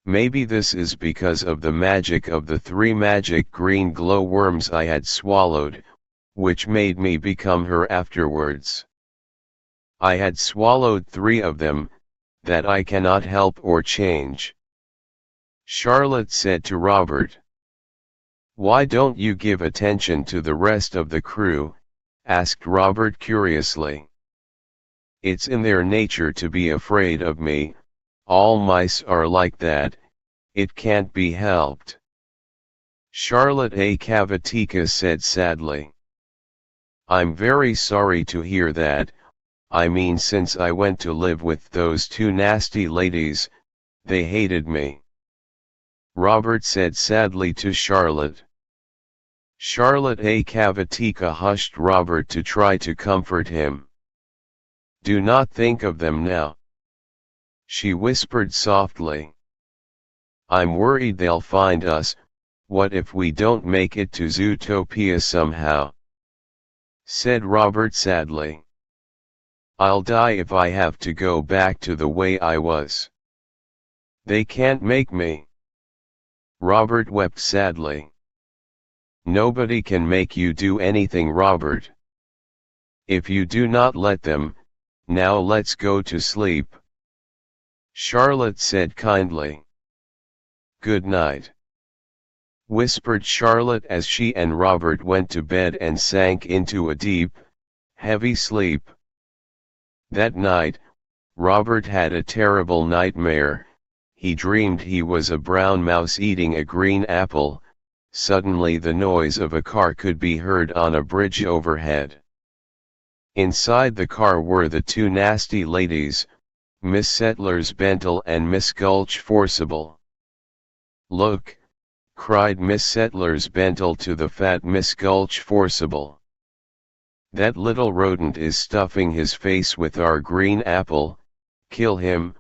Maybe this is because of the magic of the 3 magic green glowworms I had swallowed, which made me become her afterwards. I had swallowed 3 of them, that I cannot help or change. Charlotte said to Robert. Why don't you give attention to the rest of the crew? Asked Robert curiously. It's in their nature to be afraid of me, all mice are like that, it can't be helped. Charlotte A. Cavatica said sadly. I'm very sorry to hear that. I mean, since I went to live with those 2 nasty ladies, they hated me. Robert said sadly to Charlotte. Charlotte A. Cavatica hushed Robert to try to comfort him. Do not think of them now, she whispered softly. I'm worried they'll find us. What if we don't make it to Zootopia somehow? Said Robert sadly. I'll die if I have to go back to the way I was. They can't make me. Robert wept sadly. Nobody can make you do anything, Robert. If you do not let them, now let's go to sleep. Charlotte said kindly. Good night, whispered Charlotte as she and Robert went to bed and sank into a deep, heavy sleep. That night, Robert had a terrible nightmare. He dreamed he was a brown mouse eating a green apple. Suddenly the noise of a car could be heard on a bridge overhead. Inside the car were the 2 nasty ladies, Miss Settlers Bentle and Miss Gulch Forcible. Look, cried Miss Settlers Bentle to the fat Miss Gulch Forcible. That little rodent is stuffing his face with our green apple, kill him,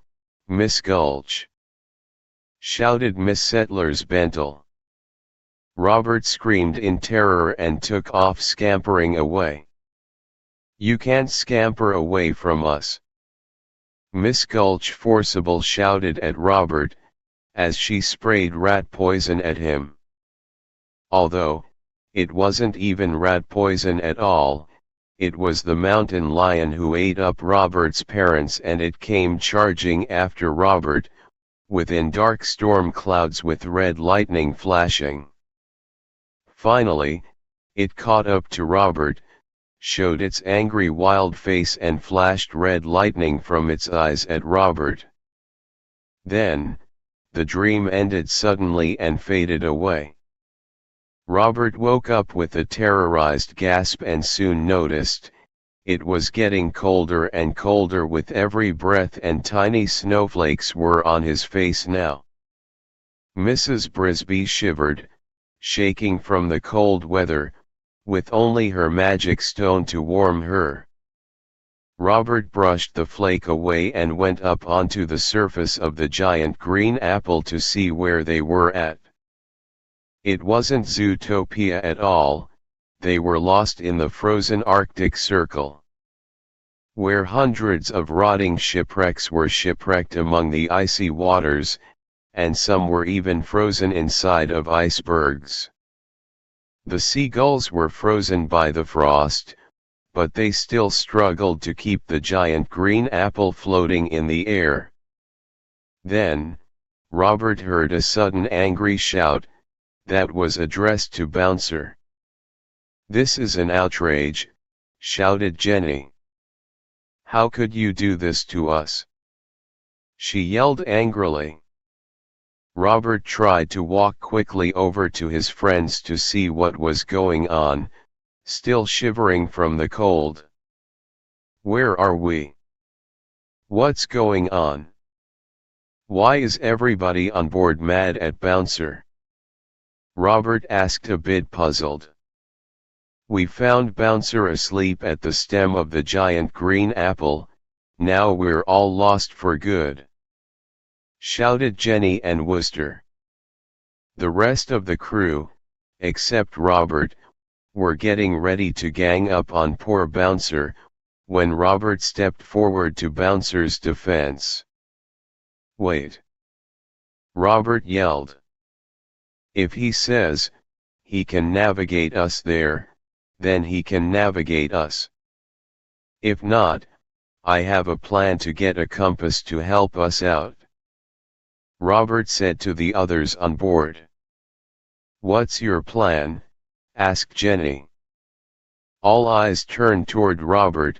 Miss Gulch, shouted Miss Settlers Bentle. Robert screamed in terror and took off scampering away. You can't scamper away from us, Miss Gulch Forcible shouted at Robert, as she sprayed rat poison at him. Although, it wasn't even rat poison at all, it was the mountain lion who ate up Robert's parents, and it came charging after Robert, within dark storm clouds with red lightning flashing. Finally, it caught up to Robert, showed its angry wild face and flashed red lightning from its eyes at Robert. Then, the dream ended suddenly and faded away. Robert woke up with a terrorized gasp and soon noticed, it was getting colder and colder with every breath, and tiny snowflakes were on his face now. Mrs. Brisby shivered, shaking from the cold weather, with only her magic stone to warm her. Robert brushed the flake away and went up onto the surface of the giant green apple to see where they were at. It wasn't Zootopia at all, they were lost in the frozen Arctic Circle, where hundreds of rotting shipwrecks were shipwrecked among the icy waters, and some were even frozen inside of icebergs. The seagulls were frozen by the frost, but they still struggled to keep the giant green apple floating in the air. Then, Robert heard a sudden angry shout, that was addressed to Bouncer. "This is an outrage," shouted Jenny. "How could you do this to us?" she yelled angrily. Robert tried to walk quickly over to his friends to see what was going on, still shivering from the cold. "Where are we? What's going on? Why is everybody on board mad at Bouncer?" Robert asked, a bit puzzled. "We found Bouncer asleep at the stem of the giant green apple, now we're all lost for good," shouted Jenny and Wooster. The rest of the crew, except Robert, were getting ready to gang up on poor Bouncer, when Robert stepped forward to Bouncer's defense. "Wait. Robert yelled. If he says he can navigate us there, then he can navigate us. If not, I have a plan to get a compass to help us out, Robert said to the others on board. What's your plan? Asked Jenny. All eyes turned toward Robert,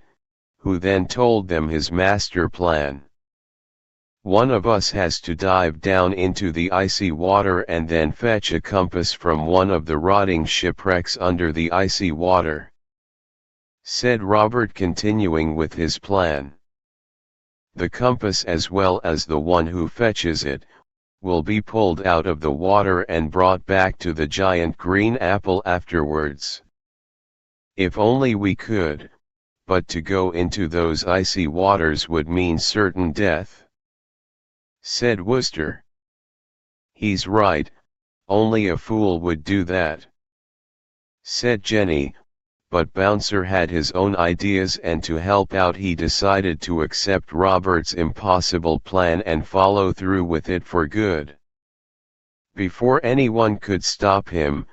who then told them his master plan. One of us has to dive down into the icy water and then fetch a compass from one of the rotting shipwrecks under the icy water, said Robert, continuing with his plan. The compass, as well as the one who fetches it, will be pulled out of the water and brought back to the giant green apple afterwards. If only we could, but to go into those icy waters would mean certain death, said Wooster. He's right, only a fool would do that, said Jenny, but Bouncer had his own ideas, and to help out he decided to accept Robert's impossible plan and follow through with it for good. Before anyone could stop him,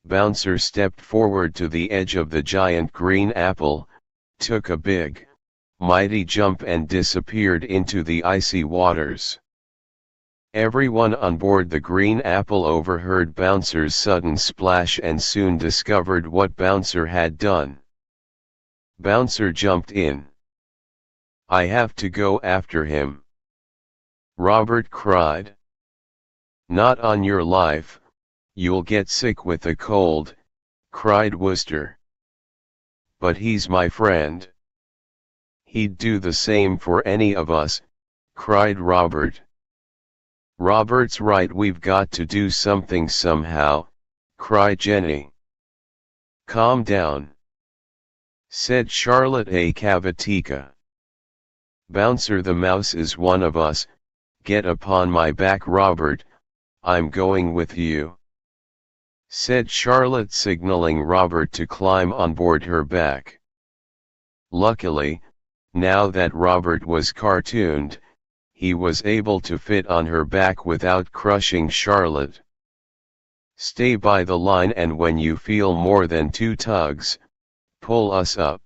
Bouncer stepped forward to the edge of the giant green apple, took a big, mighty jump and disappeared into the icy waters. Everyone on board the green apple overheard Bouncer's sudden splash and soon discovered what Bouncer had done. Bouncer jumped in. I have to go after him, Robert cried. Not on your life, you'll get sick with a cold, cried Wooster. But he's my friend. He'd do the same for any of us, cried Robert. Robert's right, we've got to do something somehow, cried Jenny. Calm down, said Charlotte A. Cavatica. Bouncer the mouse is one of us, get upon my back, Robert, I'm going with you, said Charlotte, signaling Robert to climb on board her back. Luckily, now that Robert was cartooned, he was able to fit on her back without crushing Charlotte. Stay by the line, and when you feel more than 2 tugs, pull us up,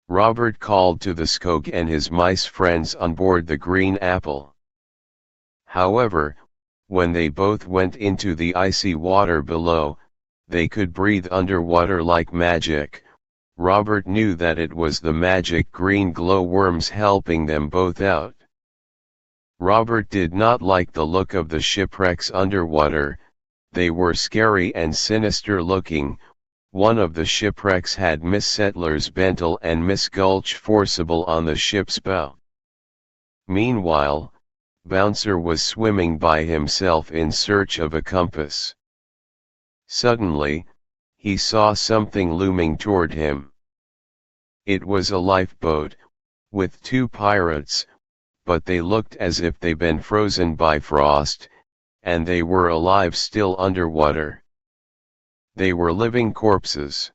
Robert called to the Skog and his mice friends on board the green apple. However, when they both went into the icy water below, they could breathe underwater like magic. Robert knew that it was the magic green glowworms helping them both out. Robert did not like the look of the shipwrecks underwater. They were scary and sinister looking. One of the shipwrecks had Miss Settler's Bentle and Miss Gulch Forcible on the ship's bow. Meanwhile, Bouncer was swimming by himself in search of a compass. Suddenly, he saw something looming toward him. It was a lifeboat, with 2 pirates, but they looked as if they'd been frozen by frost, and they were alive still underwater. They were living corpses.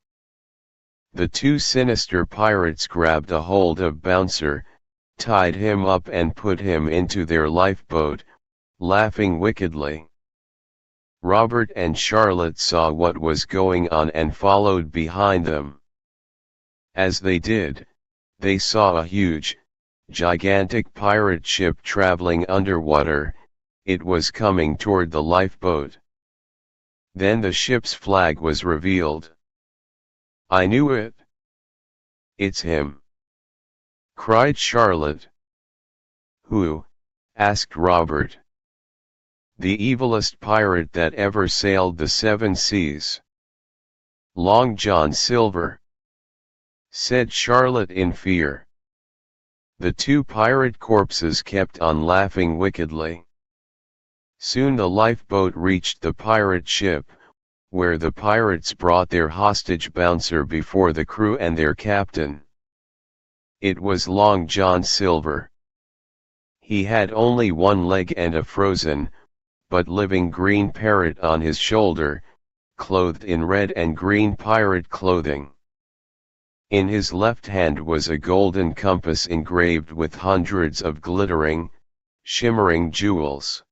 The 2 sinister pirates grabbed a hold of Bouncer, tied him up and put him into their lifeboat, laughing wickedly. Robert and Charlotte saw what was going on and followed behind them. As they did, they saw a huge, gigantic pirate ship traveling underwater. It was coming toward the lifeboat. Then the ship's flag was revealed. I knew it. It's him, cried Charlotte. Who? Asked Robert. The evilest pirate that ever sailed the 7 seas. Long John Silver, said Charlotte in fear. The 2 pirate corpses kept on laughing wickedly. Soon the lifeboat reached the pirate ship, where the pirates brought their hostage Bouncer before the crew and their captain. It was Long John Silver. He had only 1 leg and a frozen, but living green parrot on his shoulder, clothed in red and green pirate clothing. In his left hand was a golden compass engraved with hundreds of glittering, shimmering jewels.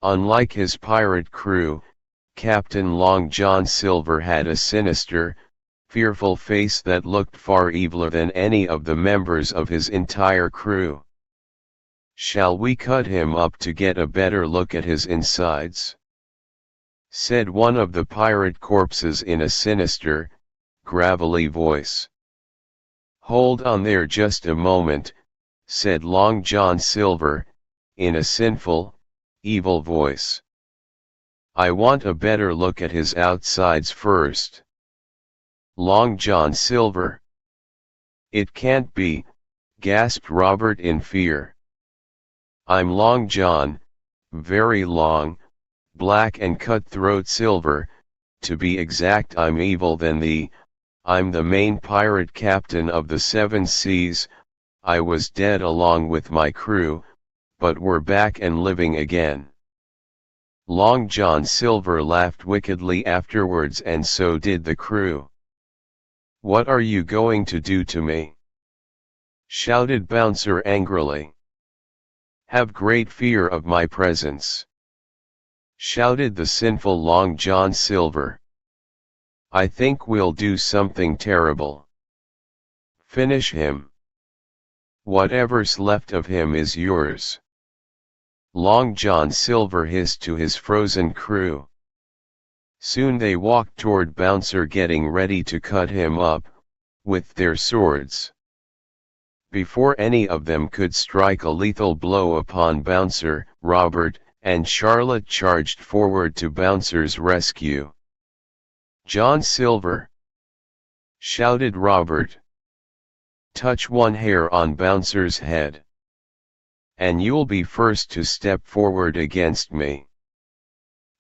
Unlike his pirate crew, Captain Long John Silver had a sinister, fearful face that looked far eviler than any of the members of his entire crew. "Shall we cut him up to get a better look at his insides?" said one of the pirate corpses in a sinister, gravelly voice. "Hold on there just a moment," said Long John Silver, in a sinful, evil voice. "I want a better look at his outsides first." Long John Silver. "It can't be," gasped Robert in fear. "I'm Long John, very long, black and cutthroat Silver, to be exact. I'm evil than thee. I'm the main pirate captain of the 7 seas. I was dead along with my crew, but we're back and living again." Long John Silver laughed wickedly afterwards, and so did the crew. "What are you going to do to me?" shouted Bouncer angrily. "Have great fear of my presence," shouted the sinful Long John Silver. "I think we'll do something terrible. Finish him. Whatever's left of him is yours." Long John Silver hissed to his frozen crew. Soon they walked toward Bouncer, getting ready to cut him up, with their swords. Before any of them could strike a lethal blow upon Bouncer, Robert and Charlotte charged forward to Bouncer's rescue. "John Silver!" shouted Robert. "Touch one hair on Bouncer's head, and you'll be first to step forward against me,"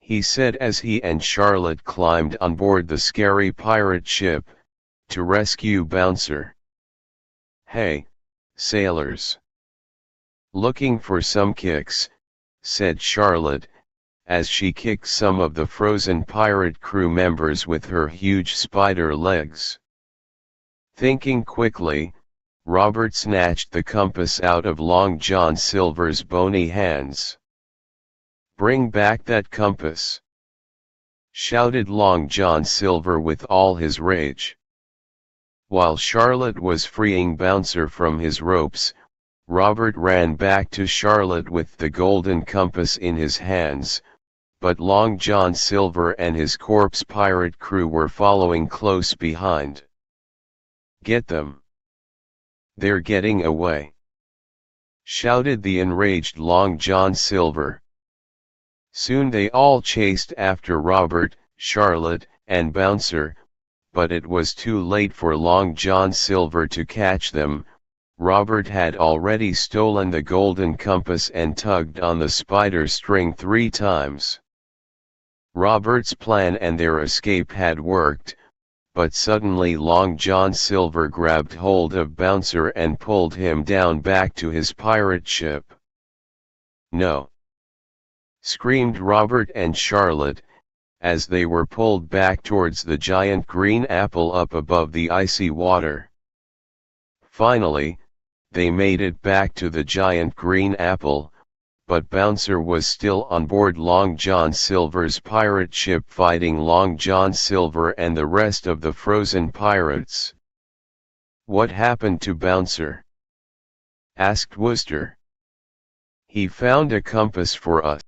he said as he and Charlotte climbed on board the scary pirate ship, to rescue Bouncer. "Hey, sailors! Looking for some kicks," said Charlotte, as she kicked some of the frozen pirate crew members with her huge spider legs. Thinking quickly, Robert snatched the compass out of Long John Silver's bony hands. "Bring back that compass!" shouted Long John Silver with all his rage. While Charlotte was freeing Bouncer from his ropes, Robert ran back to Charlotte with the golden compass in his hands, but Long John Silver and his corpse pirate crew were following close behind. "Get them! They're getting away!" shouted the enraged Long John Silver. Soon they all chased after Robert, Charlotte, and Bouncer, but it was too late for Long John Silver to catch them. Robert had already stolen the golden compass and tugged on the spider string 3 times. Robert's plan and their escape had worked, but suddenly Long John Silver grabbed hold of Bouncer and pulled him down back to his pirate ship. "No!" screamed Robert and Charlotte, as they were pulled back towards the giant green apple up above the icy water. Finally, they made it back to the giant green apple, but Bouncer was still on board Long John Silver's pirate ship fighting Long John Silver and the rest of the frozen pirates. "What happened to Bouncer?" asked Wooster. "He found a compass for us,"